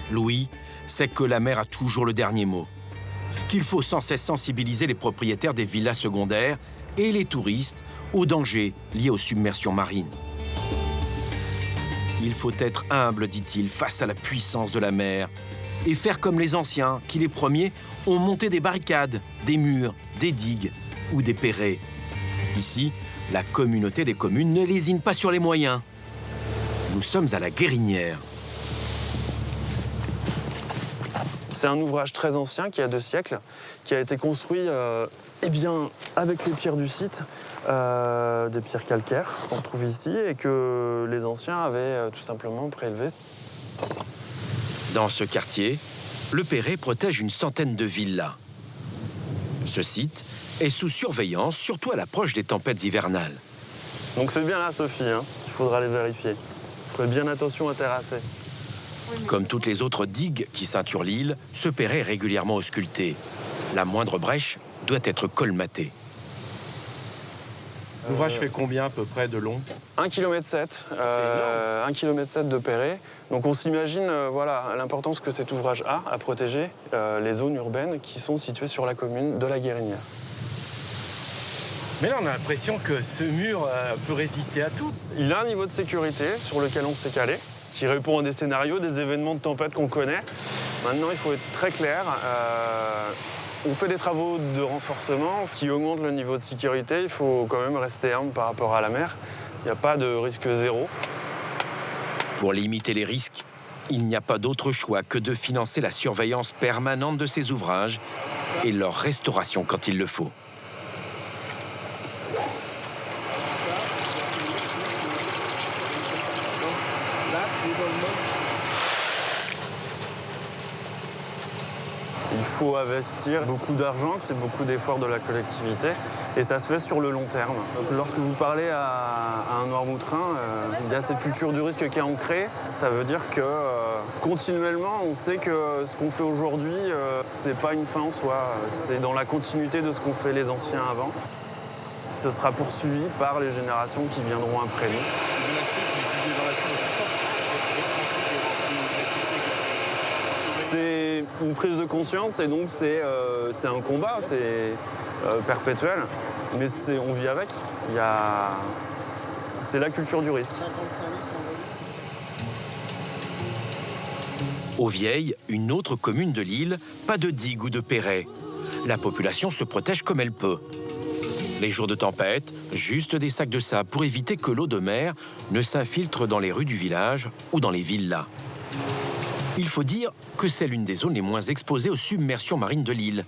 [SPEAKER 1] Louis sait que la mer a toujours le dernier mot, qu'il faut sans cesse sensibiliser les propriétaires des villas secondaires et les touristes aux dangers liés aux submersions marines. Il faut être humble, dit-il, face à la puissance de la mer et faire comme les anciens qui, les premiers, ont monté des barricades, des murs, des digues ou des perrets. Ici, la communauté des communes ne lésine pas sur les moyens. Nous sommes à la Guérinière.
[SPEAKER 18] C'est un ouvrage très ancien qui a 2 siècles, qui a été construit avec les pierres du site, des pierres calcaires qu'on trouve ici et que les anciens avaient tout simplement prélevées.
[SPEAKER 1] Dans ce quartier, le Perret protège une centaine de villas. Ce site est sous surveillance, surtout à l'approche des tempêtes hivernales.
[SPEAKER 18] Donc c'est bien là, Sophie, hein, il faudra aller vérifier. Faites bien attention à terrasser.
[SPEAKER 1] Comme toutes les autres digues qui ceinturent l'île, ce Perret est régulièrement ausculté. La moindre brèche doit être colmatée.
[SPEAKER 8] L'ouvrage fait combien à peu près de long?
[SPEAKER 18] 1,7 km. 1,7 km de Perret. Donc on s'imagine voilà, l'importance que cet ouvrage a à protéger les zones urbaines qui sont situées sur la commune de la Guérinière.
[SPEAKER 8] Mais là, on a l'impression que ce mur peut résister à tout.
[SPEAKER 18] Il a un niveau de sécurité sur lequel on s'est calé, qui répond à des scénarios, des événements de tempête qu'on connaît. Maintenant, il faut être très clair. On fait des travaux de renforcement qui augmentent le niveau de sécurité. Il faut quand même rester humble par rapport à la mer. Il n'y a pas de risque zéro.
[SPEAKER 1] Pour limiter les risques, il n'y a pas d'autre choix que de financer la surveillance permanente de ces ouvrages et leur restauration quand il le faut.
[SPEAKER 18] Il faut investir beaucoup d'argent, c'est beaucoup d'efforts de la collectivité et ça se fait sur le long terme. Donc, lorsque vous parlez à un Noirmoutrin, il y a cette culture du risque qui est ancrée. Ça veut dire que continuellement, on sait que ce qu'on fait aujourd'hui, c'est pas une fin en soi, c'est dans la continuité de ce qu'ont fait les anciens avant. Ce sera poursuivi par les générations qui viendront après nous. C'est une prise de conscience et donc c'est un combat, c'est perpétuel, mais on vit avec. C'est la culture du risque.
[SPEAKER 1] Aux Vieilles, une autre commune de l'île, pas de digue ou de perret. La population se protège comme elle peut. Les jours de tempête, juste des sacs de sable pour éviter que l'eau de mer ne s'infiltre dans les rues du village ou dans les villas. Il faut dire que c'est l'une des zones les moins exposées aux submersions marines de l'île.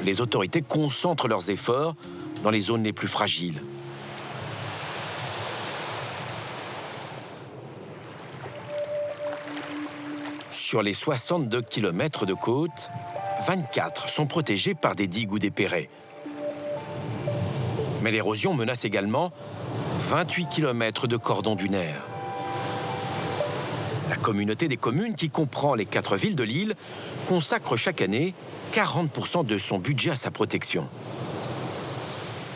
[SPEAKER 1] Les autorités concentrent leurs efforts dans les zones les plus fragiles. Sur les 62 km de côte, 24 sont protégés par des digues ou des perrets. Mais l'érosion menace également 28 km de cordons dunaires. La communauté des communes, qui comprend les 4 villes de l'île, consacre chaque année 40% de son budget à sa protection.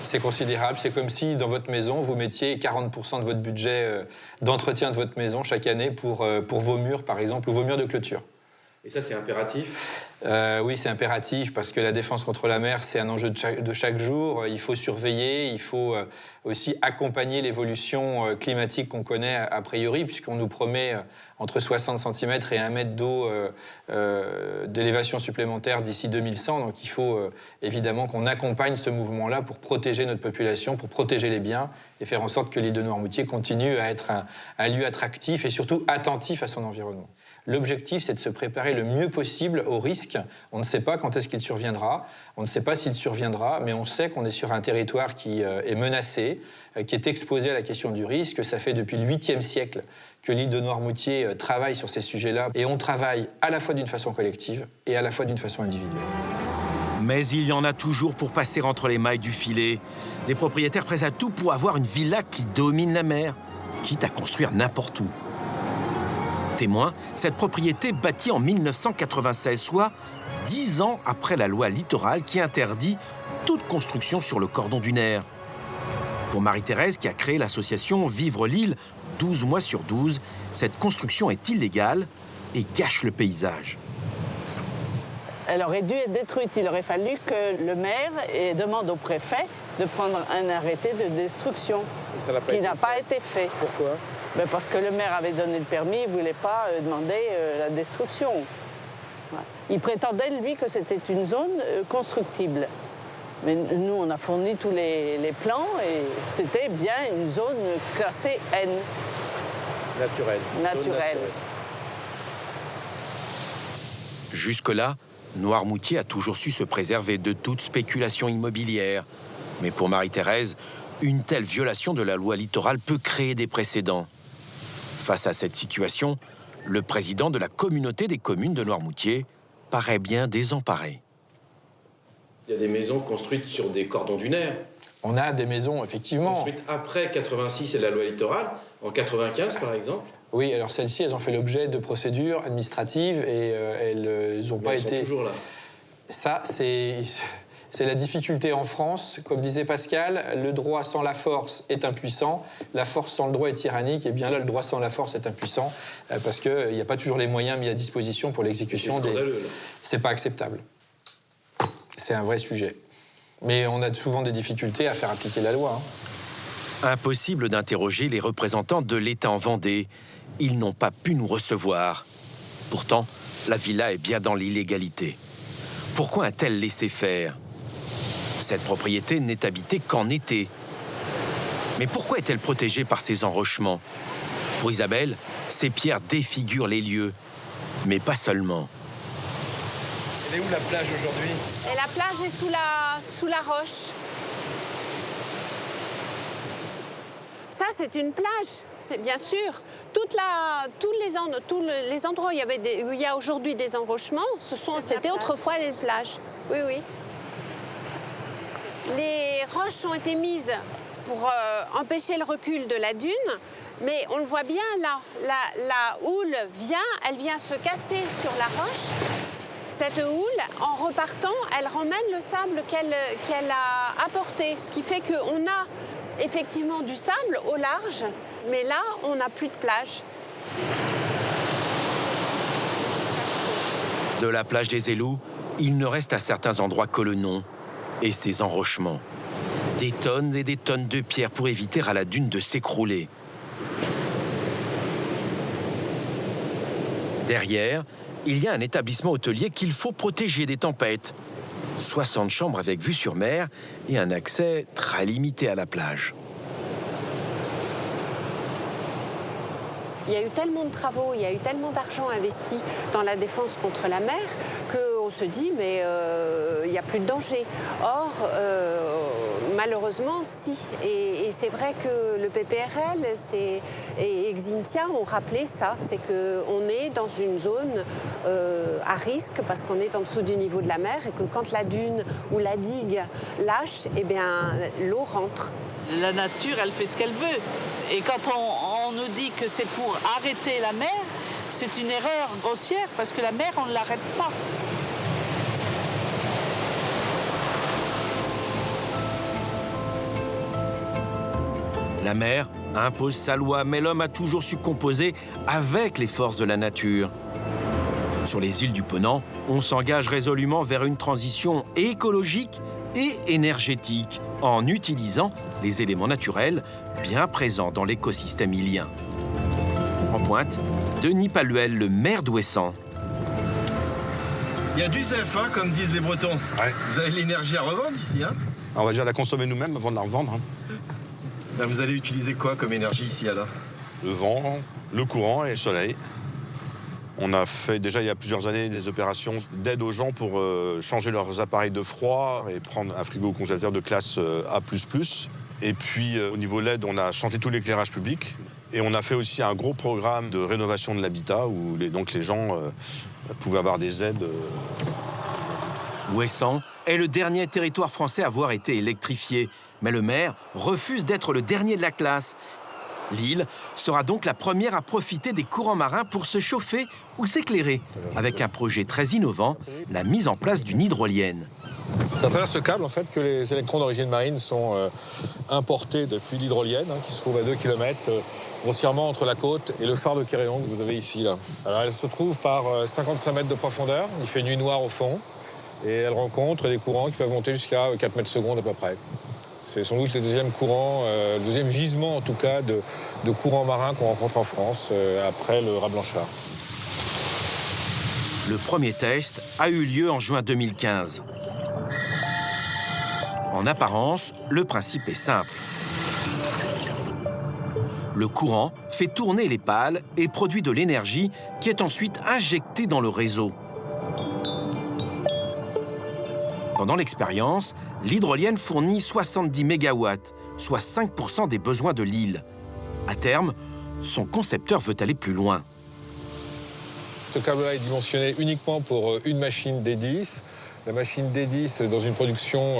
[SPEAKER 7] C'est considérable. C'est comme si, dans votre maison, vous mettiez 40% de votre budget d'entretien de votre maison chaque année pour vos murs, par exemple, ou vos murs de clôture.
[SPEAKER 8] Et ça, c'est impératif?
[SPEAKER 7] Oui, c'est impératif, parce que la défense contre la mer, c'est un enjeu de chaque jour. Il faut surveiller, il faut aussi accompagner l'évolution climatique qu'on connaît a priori, puisqu'on nous promet entre 60 cm et 1 mètre d'eau d'élévation supplémentaire d'ici 2100. Donc il faut évidemment qu'on accompagne ce mouvement-là pour protéger notre population, pour protéger les biens et faire en sorte que l'île de Noirmoutier continue à être un lieu attractif et surtout attentif à son environnement. L'objectif, c'est de se préparer le mieux possible au risque. On ne sait pas quand est-ce qu'il surviendra, on ne sait pas s'il surviendra, mais on sait qu'on est sur un territoire qui est menacé, qui est exposé à la question du risque. Ça fait depuis le 8e siècle que l'île de Noirmoutier travaille sur ces sujets-là. Et on travaille à la fois d'une façon collective et à la fois d'une façon individuelle.
[SPEAKER 1] Mais il y en a toujours pour passer entre les mailles du filet. Des propriétaires prêts à tout pour avoir une villa qui domine la mer, quitte à construire n'importe où. Témoin, cette propriété bâtie en 1996, soit 10 ans après la loi littorale qui interdit toute construction sur le cordon dunaire. Pour Marie-Thérèse, qui a créé l'association Vivre l'île 12 mois sur 12, cette construction est illégale et gâche le paysage.
[SPEAKER 19] Elle aurait dû être détruite. Il aurait fallu que le maire demande au préfet de prendre un arrêté de destruction, ce qui n'a pas été fait.
[SPEAKER 8] Pourquoi?
[SPEAKER 19] Ben parce que le maire avait donné le permis, il ne voulait pas demander la destruction. Voilà. Il prétendait, lui, que c'était une zone constructible. Mais nous, on a fourni tous les plans et c'était bien une zone classée N. Naturelle.
[SPEAKER 1] Jusque-là, Noirmoutier a toujours su se préserver de toute spéculation immobilière. Mais pour Marie-Thérèse, une telle violation de la loi littorale peut créer des précédents. Face à cette situation, le président de la communauté des communes de Noirmoutier paraît bien désemparé.
[SPEAKER 8] Il y a des maisons construites sur des cordons dunaires.
[SPEAKER 20] On a des maisons, effectivement.
[SPEAKER 8] Construites après 86 et la loi littorale, en 95 par exemple.
[SPEAKER 20] Oui, alors celles-ci, elles ont fait l'objet de procédures administratives et elles n'ont pas été...
[SPEAKER 8] Elles sont toujours là.
[SPEAKER 20] Ça, c'est la difficulté en France. Comme disait Pascal, le droit sans la force est impuissant, la force sans le droit est tyrannique. Et bien là, le droit sans la force est impuissant parce qu'il n'y a pas toujours les moyens mis à disposition pour l'exécution des... C'est pas acceptable. C'est un vrai sujet. Mais on a souvent des difficultés à faire appliquer la loi.
[SPEAKER 1] Impossible d'interroger les représentants de l'État en Vendée. Ils n'ont pas pu nous recevoir. Pourtant, la villa est bien dans l'illégalité. Pourquoi a-t-elle laissé faire? Cette propriété n'est habitée qu'en été. Mais pourquoi est-elle protégée par ces enrochements? Pour Isabelle, ces pierres défigurent les lieux. Mais pas seulement.
[SPEAKER 8] Elle est où la plage aujourd'hui?
[SPEAKER 21] Et la plage est sous la roche. Ça, c'est une plage, c'est bien sûr. Tous les endroits où il y a aujourd'hui des enrochements, c'était autrefois des plages. Oui, oui. Les roches ont été mises pour empêcher le recul de la dune, mais on le voit bien là. La houle elle vient se casser sur la roche. Cette houle, en repartant, elle ramène le sable qu'elle a apporté, ce qui fait qu'on a effectivement du sable au large, mais là, on n'a plus de plage.
[SPEAKER 1] De la plage des Élous, il ne reste à certains endroits que le nom et ses enrochements. Des tonnes et des tonnes de pierres pour éviter à la dune de s'écrouler. Derrière, il y a un établissement hôtelier qu'il faut protéger des tempêtes. 60 chambres avec vue sur mer et un accès très limité à la plage.
[SPEAKER 21] Il y a eu tellement de travaux, il y a eu tellement d'argent investi dans la défense contre la mer qu'on se dit mais il n'y a plus de danger. Or, malheureusement, si. Et c'est vrai que le PPRL et Xintia ont rappelé ça, c'est qu'on est dans une zone à risque parce qu'on est en dessous du niveau de la mer et que quand la dune ou la digue lâche, eh bien, l'eau rentre.
[SPEAKER 19] La nature, elle fait ce qu'elle veut. Et quand on nous dit que c'est pour arrêter la mer, c'est une erreur grossière parce que la mer, on ne l'arrête pas.
[SPEAKER 1] La mer impose sa loi, mais l'homme a toujours su composer avec les forces de la nature. Sur les îles du Ponant, on s'engage résolument vers une transition écologique et énergétique en utilisant les éléments naturels bien présents dans l'écosystème îlien. En pointe, Denis Paluel, le maire d'Ouessant.
[SPEAKER 8] Il y a du zèf, hein, comme disent les Bretons.
[SPEAKER 22] Ouais.
[SPEAKER 8] Vous avez de l'énergie à revendre ici, hein?
[SPEAKER 22] On va déjà la consommer nous-mêmes avant de la revendre.
[SPEAKER 8] Là, vous allez utiliser quoi comme énergie ici, alors?
[SPEAKER 22] Le vent, le courant et le soleil. On a fait déjà il y a plusieurs années des opérations d'aide aux gens pour changer leurs appareils de froid et prendre un frigo congélateur de classe A++. Et puis au niveau LED, on a changé tout l'éclairage public. Et on a fait aussi un gros programme de rénovation de l'habitat où les gens pouvaient avoir des aides.
[SPEAKER 1] Ouessant est le dernier territoire français à avoir été électrifié. Mais le maire refuse d'être le dernier de la classe. L'île sera donc la première à profiter des courants marins pour se chauffer ou s'éclairer, avec un projet très innovant, la mise en place d'une hydrolienne.
[SPEAKER 2] C'est à travers ce câble en fait, que les électrons d'origine marine sont importés depuis l'hydrolienne, qui se trouve à 2 km grossièrement entre la côte et le phare de Quéréon que vous avez ici. Là. Alors, elle se trouve par 55 mètres de profondeur, il fait nuit noire au fond, et elle rencontre des courants qui peuvent monter jusqu'à 4 mètres secondes à peu près. C'est sans doute le deuxième courant, le deuxième gisement en tout cas de courants marins qu'on rencontre en France après le raz Blanchard.
[SPEAKER 1] Le premier test a eu lieu en juin 2015. En apparence, le principe est simple. Le courant fait tourner les pales et produit de l'énergie qui est ensuite injectée dans le réseau. Pendant l'expérience, l'hydrolienne fournit 70 MW, soit 5% des besoins de l'île. À terme, son concepteur veut aller plus loin.
[SPEAKER 2] Ce câble-là est dimensionné uniquement pour une machine D10. La machine D10, dans une production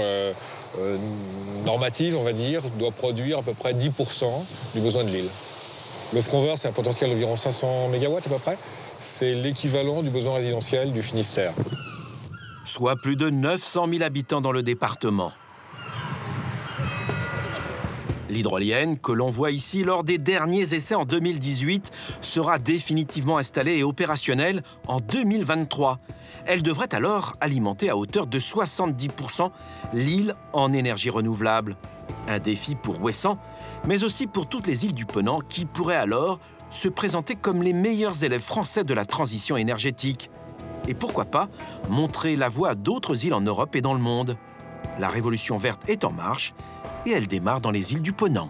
[SPEAKER 2] normative, on va dire, doit produire à peu près 10% du besoin de l'île. Le Front-Vert, c'est un potentiel d'environ 500 MW à peu près. C'est l'équivalent du besoin résidentiel du Finistère.
[SPEAKER 1] Soit plus de 900 000 habitants dans le département. L'hydrolienne, que l'on voit ici lors des derniers essais en 2018, sera définitivement installée et opérationnelle en 2023. Elle devrait alors alimenter à hauteur de 70% l'île en énergie renouvelable. Un défi pour Ouessant, mais aussi pour toutes les îles du Ponant qui pourraient alors se présenter comme les meilleurs élèves français de la transition énergétique. Et pourquoi pas montrer la voie à d'autres îles en Europe et dans le monde. La révolution verte est en marche et elle démarre dans les îles du Ponant.